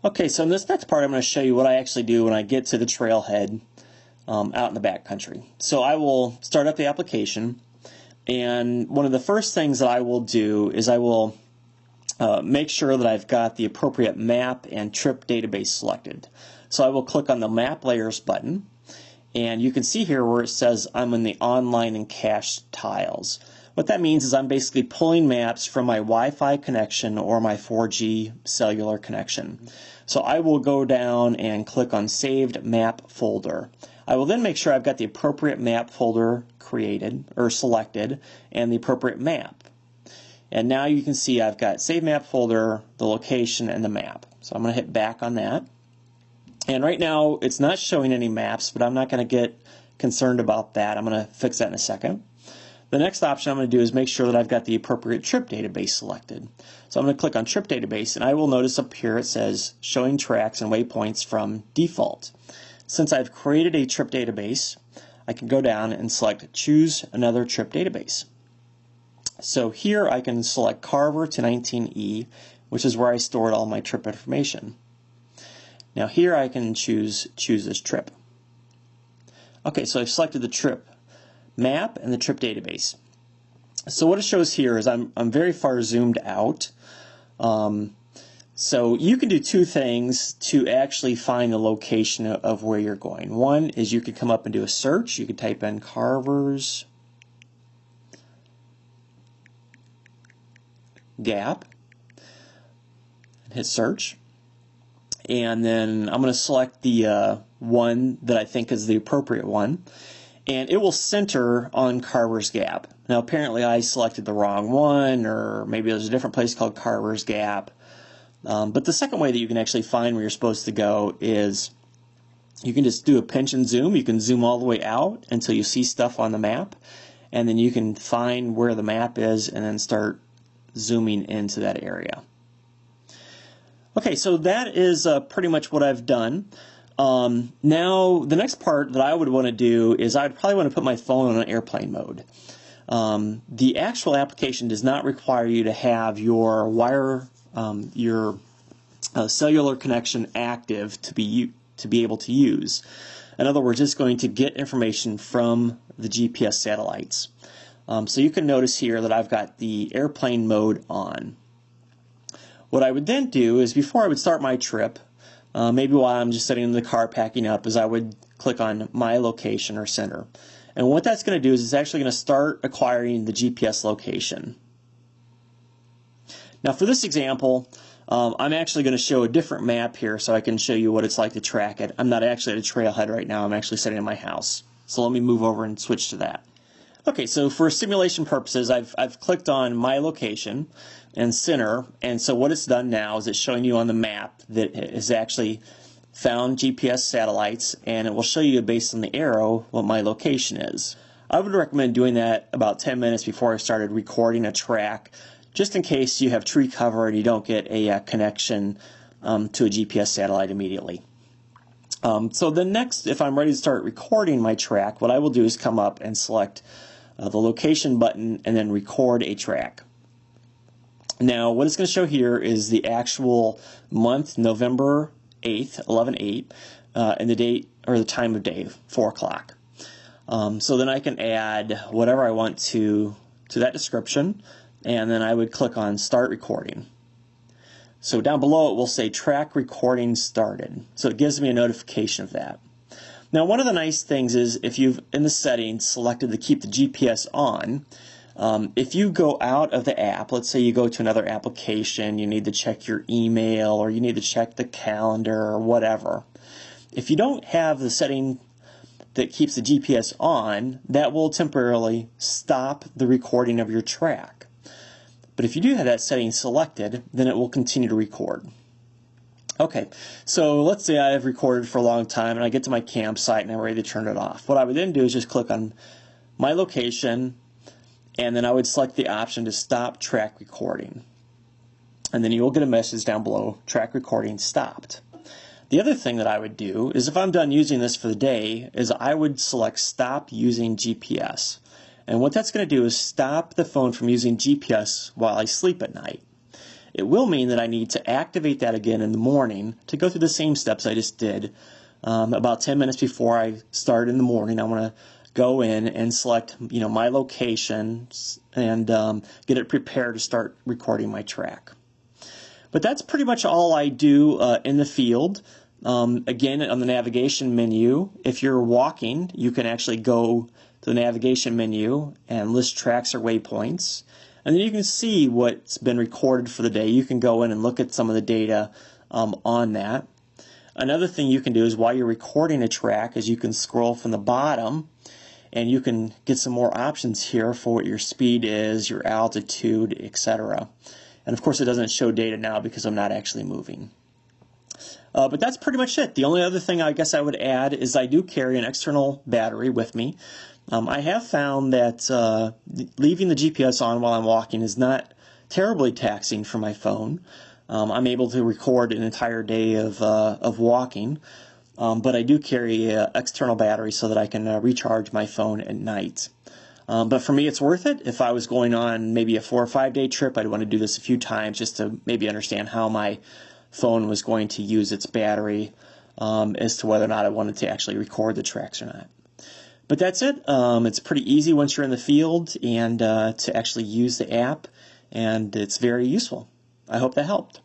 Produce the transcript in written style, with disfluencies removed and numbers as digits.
Okay, so in this next part I'm going to show you what I actually do when I get to the trailhead out in the backcountry. So I will start up the application, and one of the first things that I will do is I will make sure that I've got the appropriate map and trip database selected. So I will click on the Map Layers button, and you can see here where it says I'm in the online and cache tiles. What that means is I'm basically pulling maps from my Wi-Fi connection or my 4G cellular connection. So I will go down and click on Saved Map Folder. I will then make sure I've got the appropriate map folder created or selected and the appropriate map. And now you can see I've got Save Map Folder, the location, and the map. So I'm going to hit back on that. And right now it's not showing any maps, but I'm not going to get concerned about that. I'm going to fix that in a second. The next option I'm going to do is make sure that I've got the appropriate trip database selected. So I'm going to click on Trip Database, and I will notice up here it says Showing Tracks and Waypoints from Default. Since I've created a trip database, I can go down and select Choose Another Trip Database. So here I can select Carver to 19E, which is where I stored all my trip information. Now here I can choose this trip. Okay, so I've selected the trip map and the trip database. So what it shows here is I'm very far zoomed out. So you can do two things to actually find the location of where you're going. One is you could come up and do a search. You could type in Carver's Gap and hit search. And then I'm going to select the one that I think is the appropriate one, and it will center on Carver's Gap. Now apparently I selected the wrong one, or maybe there's a different place called Carver's Gap. But the second way that you can actually find where you're supposed to go is you can just do a pinch and zoom. You can zoom all the way out until you see stuff on the map, and then you can find where the map is and then start zooming into that area. Okay, so that is pretty much what I've done. Now, the next part that I would want to do is I'd probably want to put my phone on airplane mode. The actual application does not require you to have your cellular connection active to be able to use. In other words, it's going to get information from the GPS satellites. So you can notice here that I've got the airplane mode on. What I would then do is, before I would start my trip, maybe while I'm just sitting in the car packing up, is I would click on My Location or Center. And what that's going to do is it's actually going to start acquiring the GPS location. Now for this example, I'm actually going to show a different map here so I can show you what it's like to track it. I'm not actually at a trailhead right now. I'm actually sitting in my house. So let me move over and switch to that. Okay, so for simulation purposes, I've clicked on My Location and Center, and so what it's done now is it's showing you on the map that it has actually found GPS satellites, and it will show you based on the arrow what my location is. I would recommend doing that about 10 minutes before I started recording a track, just in case you have tree cover and you don't get a connection to a GPS satellite immediately. So then next, if I'm ready to start recording my track, what I will do is come up and select the location button and then record a track. Now what it's going to show here is the actual month, November 8th, 11/8, and the date or the time of day, 4 o'clock. So then I can add whatever I want to that description, and then I would click on Start Recording. So down below it will say Track Recording Started. So it gives me a notification of that. Now one of the nice things is if you've in the settings selected to keep the GPS on, if you go out of the app, let's say you go to another application, you need to check your email or you need to check the calendar or whatever. If you don't have the setting that keeps the GPS on, that will temporarily stop the recording of your track. But if you do have that setting selected, then it will continue to record. Okay, so let's say I've recorded for a long time and I get to my campsite and I'm ready to turn it off. What I would then do is just click on My Location, and then I would select the option to stop track recording. And then you will get a message down below, track recording stopped. The other thing that I would do is if I'm done using this for the day, is I would select stop using GPS. And what that's going to do is stop the phone from using GPS while I sleep at night. It will mean that I need to activate that again in the morning to go through the same steps I just did. About 10 minutes before I start in the morning, I want to go in and select my location and get it prepared to start recording my track. But that's pretty much all I do in the field. Again, on the navigation menu, if you're walking, you can actually go to the navigation menu and list tracks or waypoints. And then you can see what's been recorded for the day. You can go in and look at some of the data on that. Another thing you can do is while you're recording a track is you can scroll from the bottom and you can get some more options here for what your speed is, your altitude, etc. And of course it doesn't show data now because I'm not actually moving. But that's pretty much it. The only other thing I guess I would add is I do carry an external battery with me. I have found that leaving the GPS on while I'm walking is not terribly taxing for my phone. I'm able to record an entire day of walking, but I do carry an external battery so that I can recharge my phone at night. But for me, it's worth it. If I was going on maybe a 4 or 5 day trip, I'd want to do this a few times just to maybe understand how my phone was going to use its battery as to whether or not I wanted to actually record the tracks or not. But that's it. It's pretty easy once you're in the field and to actually use the app, and it's very useful. I hope that helped.